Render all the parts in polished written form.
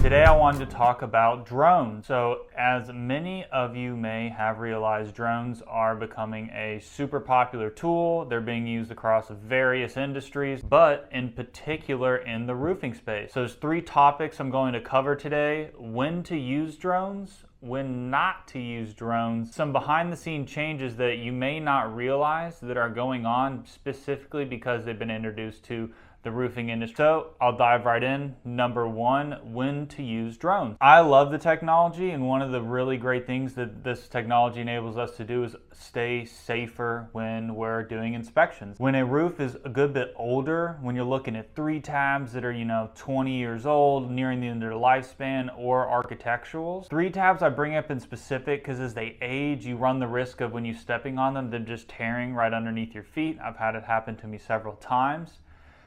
Today I wanted to talk about drones. So as many of you may have realized, drones are becoming a super popular tool. They're being used across various industries, but in particular in the roofing space. So there's three topics I'm going to cover today: when to use drones, when not to use drones, some behind the scene changes that you may not realize that are going on specifically because they've been introduced to the roofing industry. So I'll dive right in. Number one, when to use drones. I love the technology, and one of the really great things that this technology enables us to do is stay safer when we're doing inspections. When a roof is a good bit older, when you're looking at 3 tabs that are 20 years old, nearing the end of their lifespan, or architecturals. 3 tabs I bring up in specific because as they age, you run the risk of when you're stepping on them just tearing right underneath your feet. I've had it happen to me several times.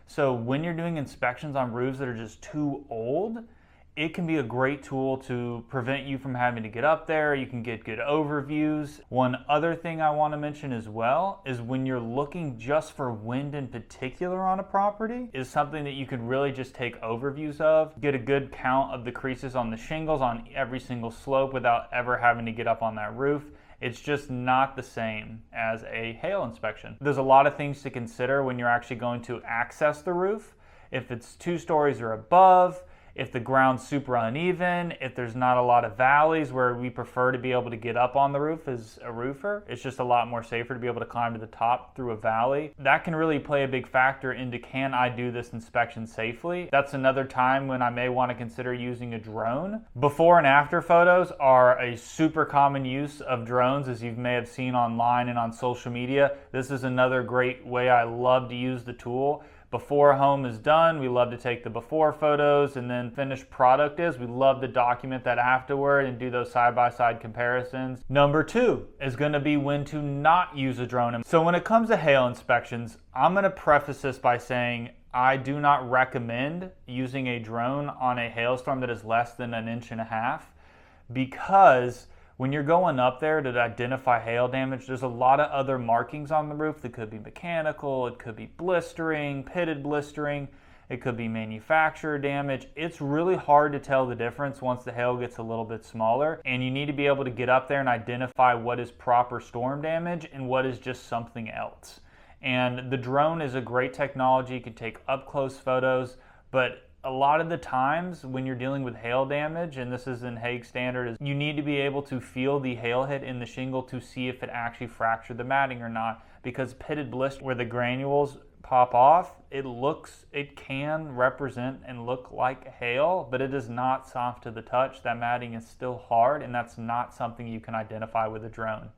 So when you're doing inspections on roofs that are just too old, it can be a great tool to prevent you from having to get up there. You can get good overviews. One other thing I want to mention as well is when you're looking just for wind in particular on a property, is something that you could really just take overviews of, get a good count of the creases on the shingles on every single slope without ever having to get up on that roof. It's just not the same as a hail inspection. There's a lot of things to consider when you're actually going to access the roof. If it's 2 stories or above, if the ground's super uneven, if there's not a lot of valleys where we prefer to be able to get up on the roof as a roofer, it's just a lot more safer to be able to climb to the top through a valley. That can really play a big factor into, can I do this inspection safely? That's another time when I may want to consider using a drone. Before and after photos are a super common use of drones, as you may have seen online and on social media. This is another great way I love to use the tool. Before a home is done, we love to take the before photos, and then finished product we love to document that afterward and do those side-by-side comparisons. Number 2 is going to be when to not use a drone. So when it comes to hail inspections, I'm going to preface this by saying I do not recommend using a drone on a hailstorm that is less than 1.5 inches, because when you're going up there to identify hail damage, there's a lot of other markings on the roof that could be mechanical, it could be blistering, pitted blistering, it could be manufacturer damage. It's really hard to tell the difference once the hail gets a little bit smaller, and you need to be able to get up there and identify what is proper storm damage and what is just something else. And the drone is a great technology. You can take up close photos, but a lot of the times when you're dealing with hail damage, and this is in Hague standard, is you need to be able to feel the hail hit in the shingle to see if it actually fractured the matting or not, because pitted blister where the granules pop off, it can represent and look like hail, but it is not soft to the touch. That matting is still hard, and that's not something you can identify with a drone.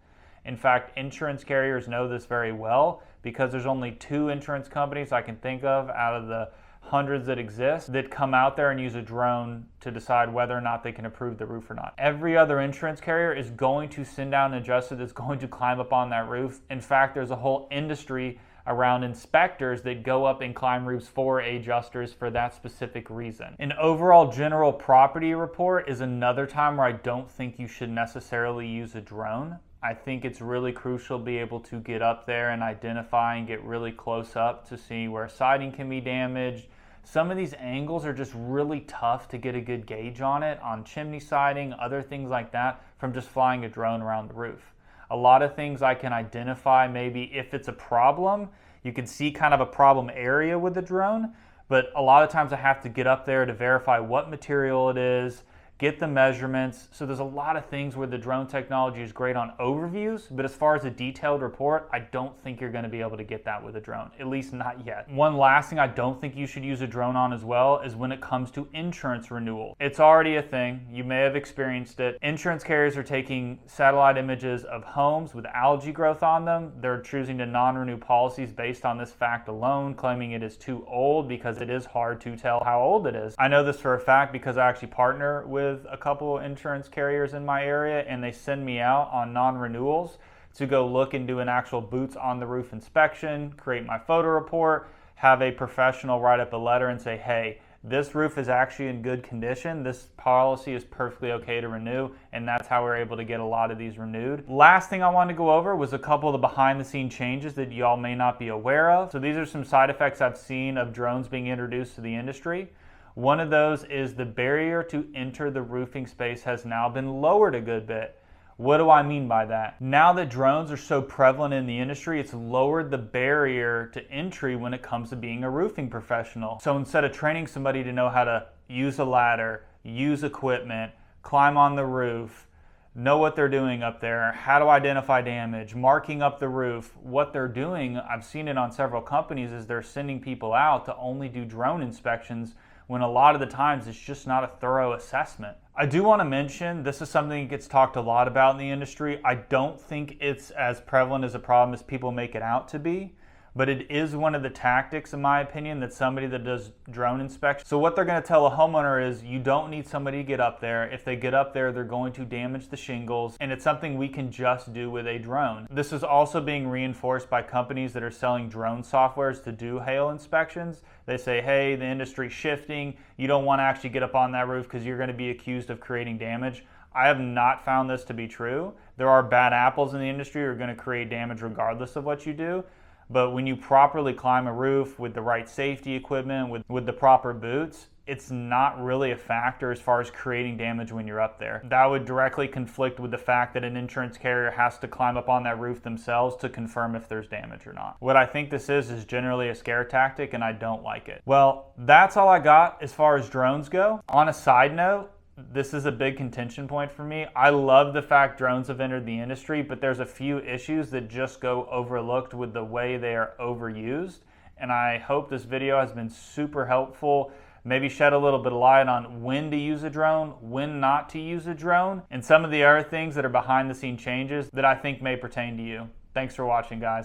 In fact, insurance carriers know this very well, because there's only 2 insurance companies I can think of out of the hundreds that exist that come out there and use a drone to decide whether or not they can approve the roof or not. Every other insurance carrier is going to send down an adjuster that's going to climb up on that roof. In fact, there's a whole industry around inspectors that go up and climb roofs for adjusters for that specific reason. An overall general property report is another time where I don't think you should necessarily use a drone. I think it's really crucial to be able to get up there and identify and get really close up to see where siding can be damaged. Some of these angles are just really tough to get a good gauge on it, on chimney siding, other things like that, from just flying a drone around the roof. A lot of things I can identify, maybe if it's a problem, you can see kind of a problem area with the drone, but a lot of times I have to get up there to verify what material it is, get the measurements. So there's a lot of things where the drone technology is great on overviews, but as far as a detailed report, I don't think you're going to be able to get that with a drone, at least not yet. One last thing I don't think you should use a drone on as well is when it comes to insurance renewal. It's already a thing. You may have experienced it. Insurance carriers are taking satellite images of homes with algae growth on them. They're choosing to non-renew policies based on this fact alone, claiming it is too old, because it is hard to tell how old it is. I know this for a fact because I actually partner with a couple insurance carriers in my area, and they send me out on non-renewals to go look and do an actual boots on the roof inspection, create my photo report, have a professional write up a letter and say, hey, this roof is actually in good condition, this policy is perfectly okay to renew, and that's how we're able to get a lot of these renewed. Last thing I wanted to go over was a couple of the behind the scene changes that y'all may not be aware of. So these are some side effects I've seen of drones being introduced to the industry. One of those is the barrier to enter the roofing space has now been lowered a good bit. What do I mean by that? Now that drones are so prevalent in the industry, it's lowered the barrier to entry when it comes to being a roofing professional. So instead of training somebody to know how to use a ladder, use equipment, climb on the roof, know what they're doing up there, how to identify damage, marking up the roof, what they're doing, I've seen it on several companies, is they're sending people out to only do drone inspections when a lot of the times it's just not a thorough assessment. I do want to mention, this is something that gets talked a lot about in the industry. I don't think it's as prevalent as a problem as people make it out to be, but it is one of the tactics, in my opinion, that somebody that does drone inspections. So what they're going to tell a homeowner is you don't need somebody to get up there. If they get up there, they're going to damage the shingles, and it's something we can just do with a drone. This is also being reinforced by companies that are selling drone softwares to do hail inspections. They say, hey, the industry's shifting. You don't want to actually get up on that roof because you're going to be accused of creating damage. I have not found this to be true. There are bad apples in the industry who are going to create damage regardless of what you do. But when you properly climb a roof with the right safety equipment, with the proper boots, it's not really a factor as far as creating damage when you're up there. That would directly conflict with the fact that an insurance carrier has to climb up on that roof themselves to confirm if there's damage or not. What I think this is generally a scare tactic, and I don't like it. Well, that's all I got as far as drones go. On a side note, this is a big contention point for me. I love the fact drones have entered the industry, but there's a few issues that just go overlooked with the way they are overused. And I hope this video has been super helpful. Maybe shed a little bit of light on when to use a drone, when not to use a drone, and some of the other things that are behind the scene changes that I think may pertain to you. Thanks for watching, guys.